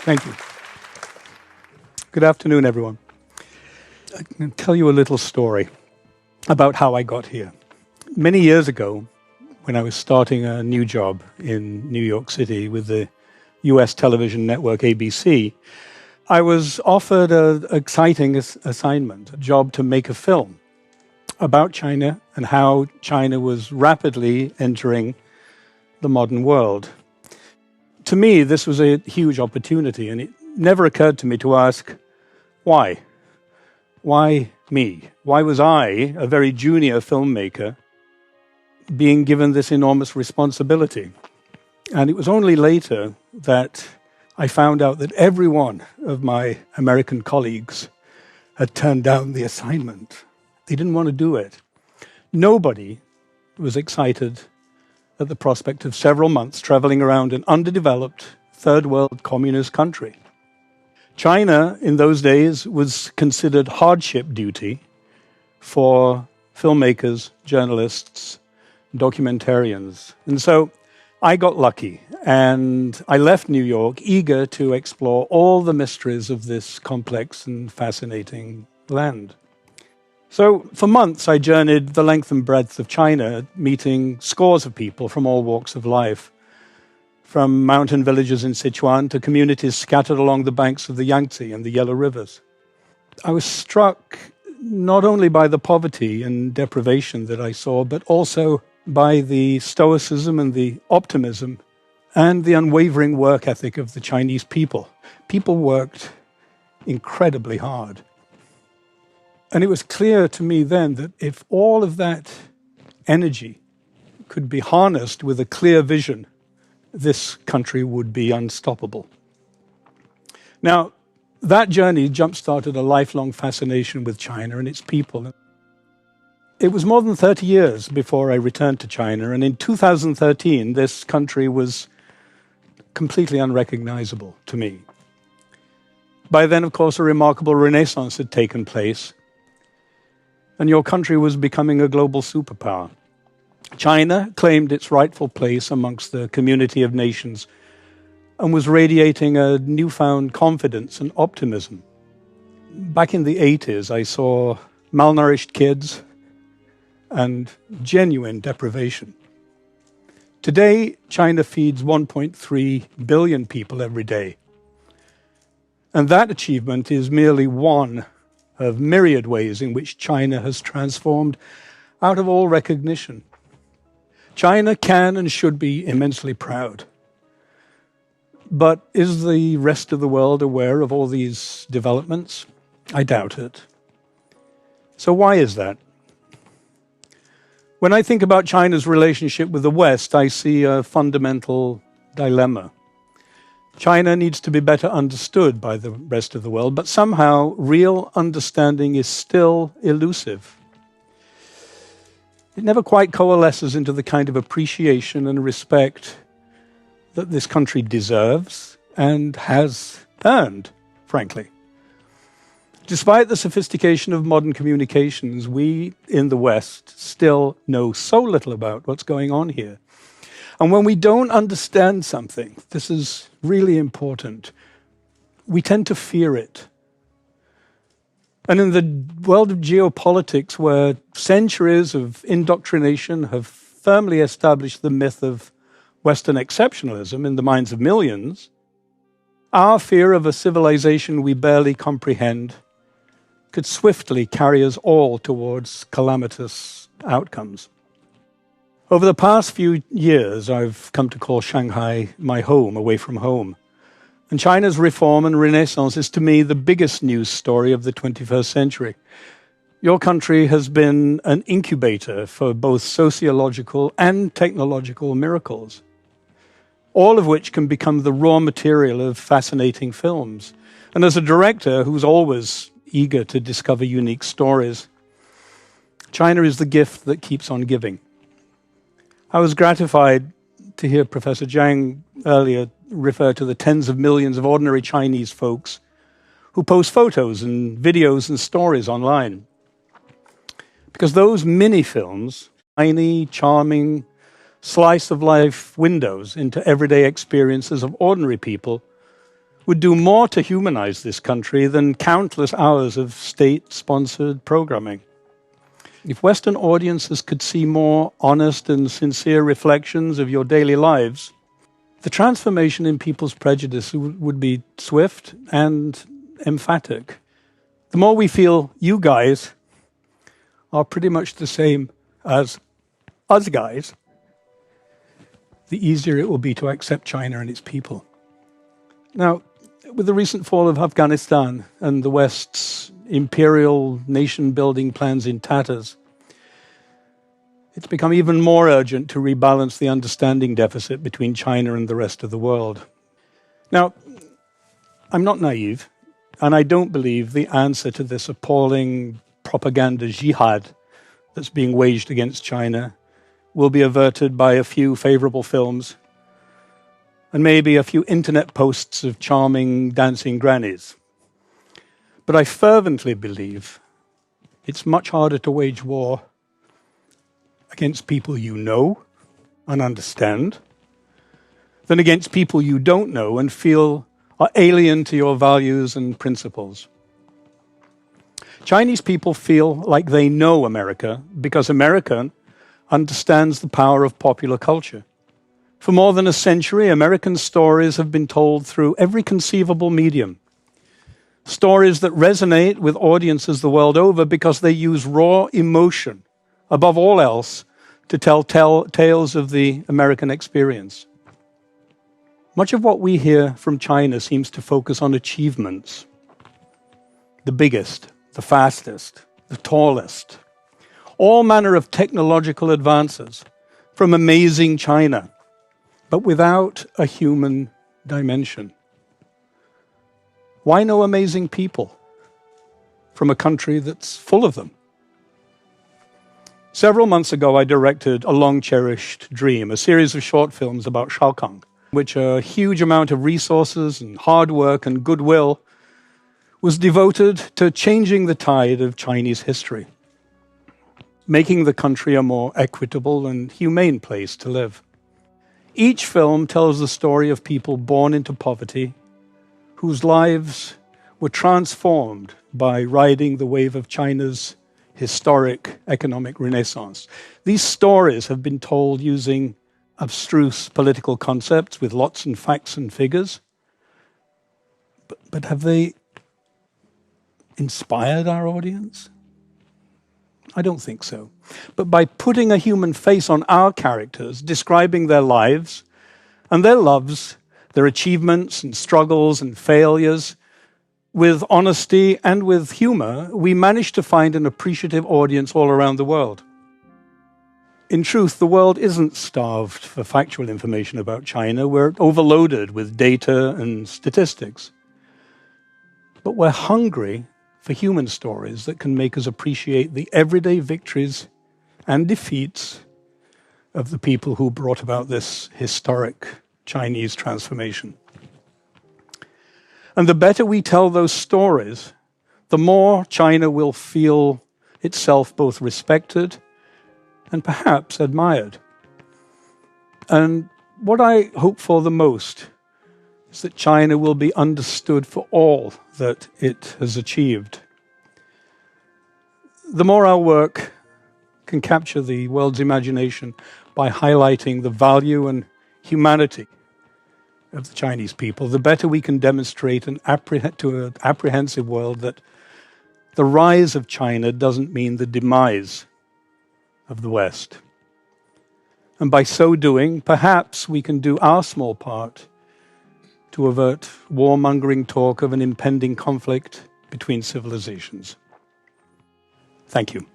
Thank you. Good afternoon, everyone. I can tell you a little story about how I got here. Many years ago, when I was starting a new job in New York City with the US television network ABC, I was offered an exciting assignment, a job to make a film about China and how China was rapidly entering the modern world. To me, this was a huge opportunity, and it never occurred to me to ask, why? Why me? Why was I, a very junior filmmaker, being given this enormous responsibility? And it was only later that I found out that every one of my American colleagues had turned down the assignment. They didn't want to do it. Nobody was excited at the prospect of several months traveling around an underdeveloped third world communist country. China, in those days, was considered hardship duty for filmmakers, journalists, documentarians. And so I got lucky, and I left New York eager to explore all the mysteries of this complex and fascinating land. So for months, I journeyed the length and breadth of China, meeting scores of people from all walks of life, from mountain villages in Sichuan to communities scattered along the banks of the Yangtze and the Yellow Rivers. I was struck not only by the poverty and deprivation that I saw, but also by the stoicism and the optimism and the unwavering work ethic of the Chinese people. People worked incredibly hard. And it was clear to me then that if all of that energy could be harnessed with a clear vision, this country would be unstoppable. Now, that journey jump-started a lifelong fascination with China and its people. It was more than 30 years before I returned to China, and in 2013, this country was completely unrecognizable to me. By then, of course, a remarkable renaissance had taken place, and your country was becoming a global superpower. China claimed its rightful place amongst the community of nations and was radiating a newfound confidence and optimism. Back in the 80s, I saw malnourished kids and genuine deprivation. Today, China feeds 1.3 billion people every day. And that achievement is merely one of myriad ways in which China has transformed out of all recognition. China can and should be immensely proud. But is the rest of the world aware of all these developments? I doubt it. So why is that? When I think about China's relationship with the West, I see a fundamental dilemma. China needs to be better understood by the rest of the world, but somehow real understanding is still elusive. It never quite coalesces into the kind of appreciation and respect that this country deserves and has earned, frankly. Despite the sophistication of modern communications, we in the West still know so little about what's going on here. And when we don't understand something, this is really important, we tend to fear it. And in the world of geopolitics, where centuries of indoctrination have firmly established the myth of Western exceptionalism in the minds of millions, our fear of a civilization we barely comprehend could swiftly carry us all towards calamitous outcomes. Over the past few years, I've come to call Shanghai my home, away from home. And China's reform and renaissance is to me the biggest news story of the 21st century. Your country has been an incubator for both sociological and technological miracles, all of which can become the raw material of fascinating films. And as a director who's always eager to discover unique stories, China is the gift that keeps on giving. I was gratified to hear Professor Zhang earlier refer to the tens of millions of ordinary Chinese folks who post photos and videos and stories online. Because those mini-films, tiny, charming, slice-of-life windows into everyday experiences of ordinary people, would do more to humanize this country than countless hours of state-sponsored programming. If Western audiences could see more honest and sincere reflections of your daily lives, the transformation in people's prejudice would be swift and emphatic. The more we feel you guys are pretty much the same as us guys, the easier it will be to accept China and its people. Now, with the recent fall of Afghanistan and the West's imperial nation-building plans in tatters, it's become even more urgent to rebalance the understanding deficit between China and the rest of the world. Now, I'm not naive, and I don't believe the answer to this appalling propaganda jihad that's being waged against China will be averted by a few favorable films and maybe a few internet posts of charming dancing grannies. But I fervently believe it's much harder to wage war against people you know and understand than against people you don't know and feel are alien to your values and principles. Chinese people feel like they know America because America understands the power of popular culture. For more than a century, American stories have been told through every conceivable medium. Stories that resonate with audiences the world over because they use raw emotion, above all else, to tell tales of the American experience. Much of what we hear from China seems to focus on achievements. The biggest, the fastest, the tallest. All manner of technological advances from amazing China, but without a human dimension. Why no amazing people from a country that's full of them? Several months ago, I directed A Long-Cherished Dream, a series of short films about Shao Kang, which a huge amount of resources and hard work and goodwill was devoted to changing the tide of Chinese history, making the country a more equitable and humane place to live. Each film tells the story of people born into poverty, whose lives were transformed by riding the wave of China's historic economic renaissance. These stories have been told using abstruse political concepts with lots of facts and figures. But have they inspired our audience? I don't think so. But by putting a human face on our characters, describing their lives and their loves, their achievements and struggles and failures, with honesty and with humor, we managed to find an appreciative audience all around the world. In truth, the world isn't starved for factual information about China. We're overloaded with data and statistics. But we're hungry for human stories that can make us appreciate the everyday victories and defeats of the people who brought about this historic Chinese transformation. And the better we tell those stories, the more China will feel itself both respected and perhaps admired. And what I hope for the most is that China will be understood for all that it has achieved. The more our work can capture the world's imagination by highlighting the value and humanity of the Chinese people, the better we can demonstrate to an apprehensive world that the rise of China doesn't mean the demise of the West. And by so doing, perhaps we can do our small part to avert warmongering talk of an impending conflict between civilizations. Thank you.